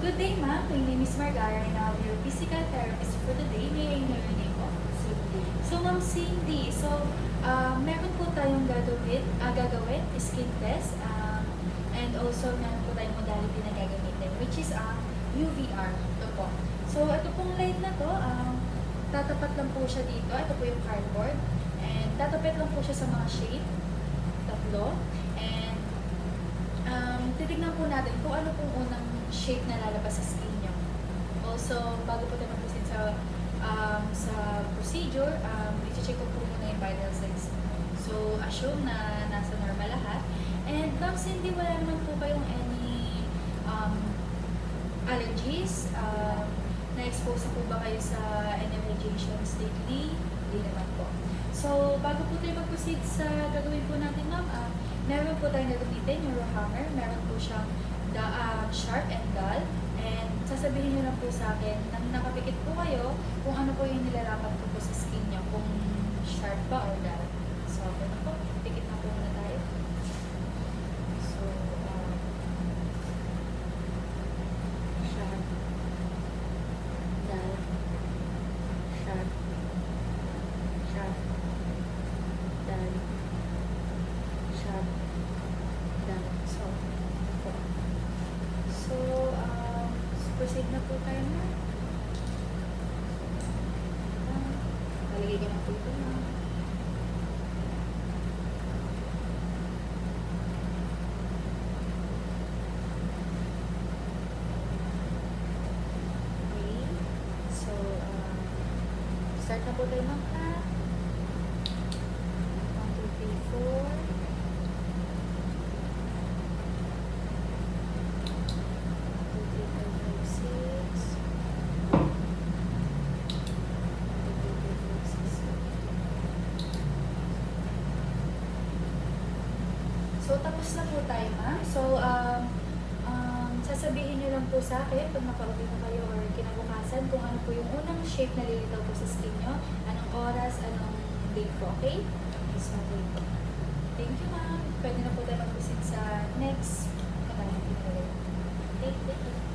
Good day, ma'am. My name is Margara and I'll be your physical therapist for the day. May I know your name po? Cindy. So, ma'am Cindy, meron po tayong gagawin, skin test, and also meron po tayong modality na gagamitin, which is UVR. Ito po. So, ito pong light na to, tatapat lang po siya dito. Ito po yung cardboard. And tatapat lang po siya sa mga shape. Tatlo. And titignan po natin kung ano pong unang shape na lalabas sa skin nyo. Also, bago po tayo mag-proceed sa procedure, i-check ko po muna yung vital signs. So, assume na nasa normal lahat. And ma'am Cindy, wala naman po kayong any allergies? Na-expose na po ba kayo sa any radiations lately? Hindi naman po. So, bago po tayo mag-proceed sa gagawin po natin, ma'am, meron po tayong gagamitin, Neurohammer. Meron po siyang sharp and dull. And sasabihin nyo lang po sa akin, nang nakapikit po kayo, kung ano po yung nilalapat ko po sa skin nyo, kung sharp ba or dull. So, okay na po. Pikit na po muna tayo. So, Sharp. Dull. Sharp. Sharp. Dull. Sharp. Dull. So, proceed na po tayo na. Nalagay ko na po ito na. Okay. So, start na po tayo ng 1, 2, 3, 4. 1, 2, 3, 4, 5, 6. So, tapos na po tayo, ma'am. So, sasabihin nyo lang po sa akin pag nakauwi na kayo or kinabukasan kung ano po yung unang shape na lilitaw po sa skin nyo, anong oras, anong date po, okay? Okay, so, thank you, ma'am. Pwede na po tayo mag-proceed sa next. Okay, thank you.